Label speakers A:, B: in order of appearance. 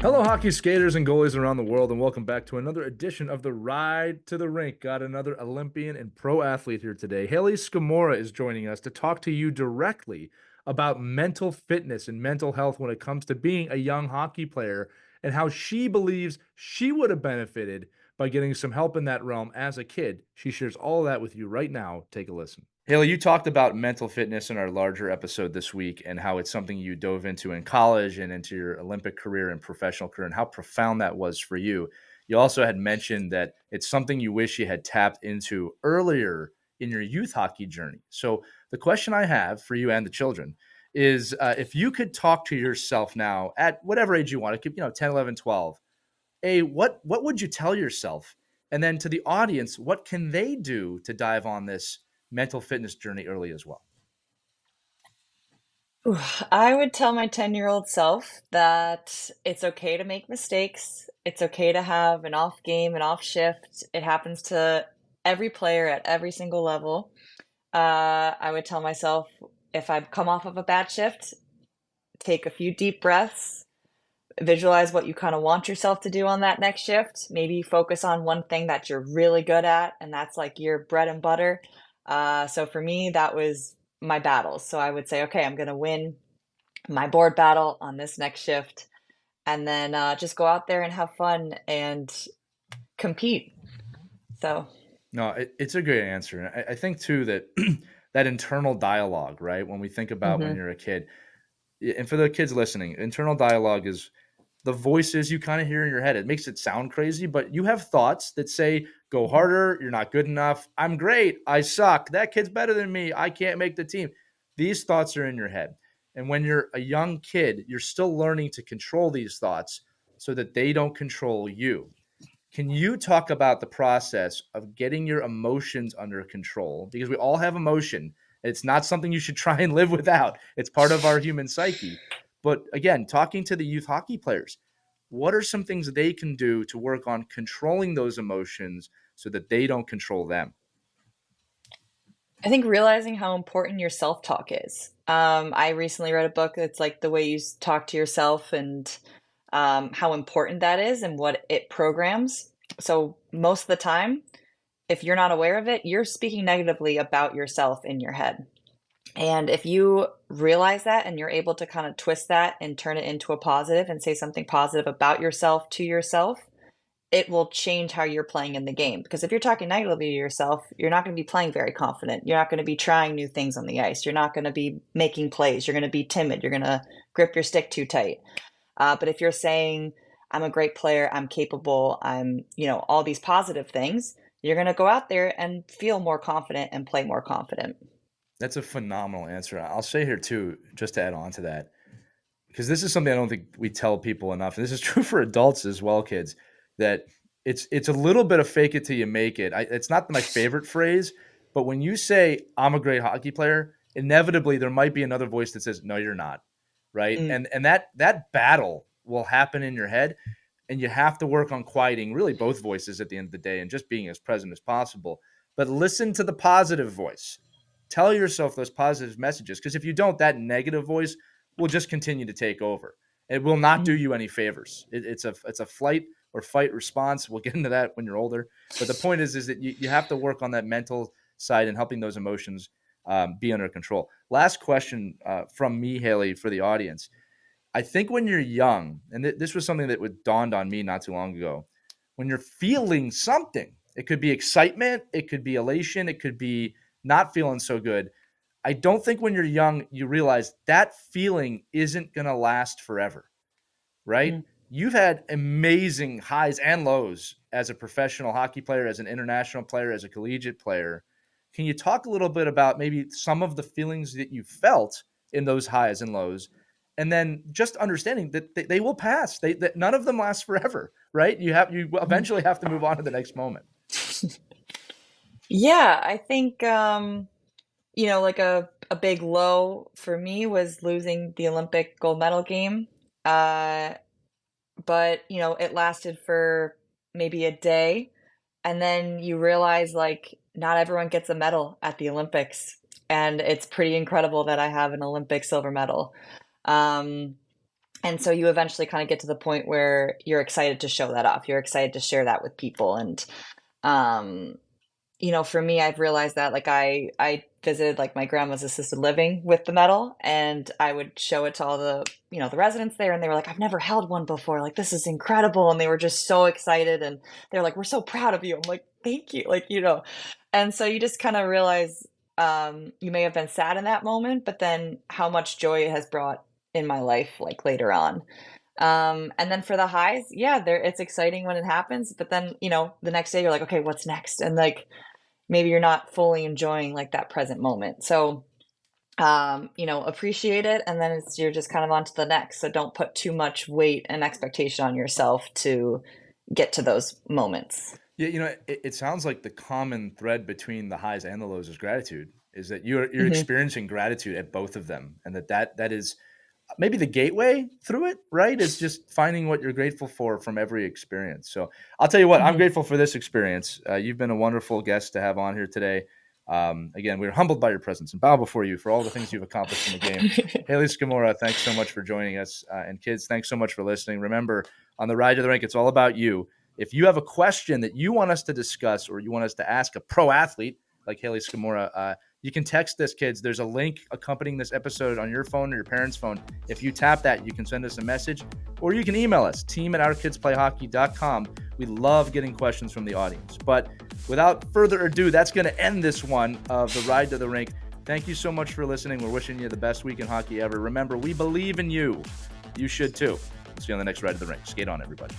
A: Hello, hockey skaters and goalies around the world, and welcome back to another edition of the Ride to the Rink. Got another Olympian and pro athlete here today. Hayley Scamurra is joining us to talk to you directly about mental fitness and mental health when it comes to being a young hockey player and how she believes she would have benefited by getting some help in that realm as a kid. She shares all of that with you right now. Take a listen. Haley, you talked about mental fitness in our larger episode this week and how it's something you dove into in college and into your Olympic career and professional career and how profound that was for you. You also had mentioned that it's something you wish you had tapped into earlier in your youth hockey journey. So, the question I have for you and the children is if you could talk to yourself now at whatever age you want, it could, 10, 11, 12. What would you tell yourself? And then to the audience, what can they do to dive on this mental fitness journey early as well?
B: Ooh, I would tell my 10-year-old self that it's okay to make mistakes. It's okay to have an off game, an off shift. It happens to every player at every single level. I would tell myself if I've come off of a bad shift, take a few deep breaths, visualize what you kind of want yourself to do on that next shift. Maybe focus on one thing that you're really good at, and that's like your bread and butter. So for me, that was my battles. So I would say, okay, I'm going to win my board battle on this next shift, and then just go out there and have fun and compete. So,
A: No, it's a great answer. And I think too that that internal dialogue, right? When we think about when
B: mhm.
A: you're a kid, and for the kids listening, internal dialogue is the voices you kind of hear in your head. It makes it sound crazy, but you have thoughts that say, go harder, you're not good enough, I'm great, I suck, that kid's better than me, I can't make the team. These thoughts are in your head. And when you're a young kid, you're still learning to control these thoughts so that they don't control you. Can you talk about the process of getting your emotions under control? Because we all have emotion. It's not something you should try and live without. It's part of our human psyche. But again, talking to the youth hockey players, what are some things they can do to work on controlling those emotions so that they don't control them?
B: I think realizing how important your self talk is. I recently read a book that's like the way you talk to yourself and how important that is and what it programs. So, most of the time, if you're not aware of it, you're speaking negatively about yourself in your head. And if you realize that and you're able to kind of twist that and turn it into a positive and say something positive about yourself to yourself, it will change how you're playing in the game. Because if you're talking negatively to yourself, you're not going to be playing very confident. You're not going to be trying new things on the ice. You're not going to be making plays. You're going to be timid. You're going to grip your stick too tight. But if you're saying, I'm a great player, I'm capable, all these positive things, you're going to go out there and feel more confident and play more confident.
A: That's a phenomenal answer. I'll say here too, just to add on to that, because this is something I don't think we tell people enough. And this is true for adults as well, kids, that it's a little bit of fake it till you make it. It's not my favorite phrase, but when you say I'm a great hockey player, inevitably there might be another voice that says no, you're not, right?
B: Mm.
A: And that battle will happen in your head, and you have to work on quieting really both voices at the end of the day and just being as present as possible. But listen to the positive voice. Tell yourself those positive messages, because if you don't, that negative voice will just continue to take over. It will not do
B: Mm.
A: you any favors. It's a flight or fight response. We'll get into that when you're older. But the point is that you have to work on that mental side and helping those emotions be under control. Last question from me, Haley, for the audience. I think when you're young, and this was something that dawned on me not too long ago, when you're feeling something, it could be excitement, it could be elation, it could be not feeling so good. I don't think when you're young, you realize that feeling isn't going to last forever, right?
B: Mm.
A: You've had amazing highs and lows as a professional hockey player, as an international player, as a collegiate player. Can you talk a little bit about maybe some of the feelings that you felt in those highs and lows? And then just understanding that they will pass. That none of them last forever, right? You
B: Mm.
A: eventually have to move on to the next moment.
B: Yeah, I think like a big low for me was losing the Olympic gold medal game. Uh, but it lasted for maybe a day, and then you realize like not everyone gets a medal at the Olympics, and it's pretty incredible that I have an Olympic silver medal. Um, And so you eventually kind of get to the point where you're excited to show that off. You're excited to share that with people. And um, for me, I've realized that like I visited like my grandma's assisted living with the medal, and I would show it to all the residents there, and they were like, "I've never held one before. Like this is incredible." And they were just so excited, and they're like, "We're so proud of you." I'm like, "Thank you." Like. And so you just kind of realize you may have been sad in that moment, but then how much joy it has brought in my life like later on. And then for the highs, yeah, there it's exciting when it happens, but then, the next day you're like, okay, what's next? And like maybe you're not fully enjoying like that present moment. So appreciate it, and then you're just kind of on to the next. So don't put too much weight and expectation on yourself to get to those moments.
A: Yeah, it sounds like the common thread between the highs and the lows is gratitude. Is that you're
B: Hmm.
A: experiencing gratitude at both of them, and that is maybe the gateway through it, right? Is just finding what you're grateful for from every experience. So I'll tell you what, I'm
B: Hmm.
A: grateful for this experience. You've been a wonderful guest to have on here today. Again, we're humbled by your presence and bow before you for all the things you've accomplished in the game. Hayley Scamurra, thanks so much for joining us. And kids, thanks so much for listening. Remember, on the Ride to the Rink, it's all about you. If you have a question that you want us to discuss or you want us to ask a pro athlete like Hayley Scamurra, you can text this, kids. There's a link accompanying this episode on your phone or your parents' phone. If you tap that, you can send us a message, or you can email us, team@ourkidsplayhockey.com. We love getting questions from the audience. But without further ado, that's going to end this one of the Ride to the Rink. Thank you so much for listening. We're wishing you the best week in hockey ever. Remember, we believe in you. You should too. See you on the next Ride to the Rink. Skate on, everybody.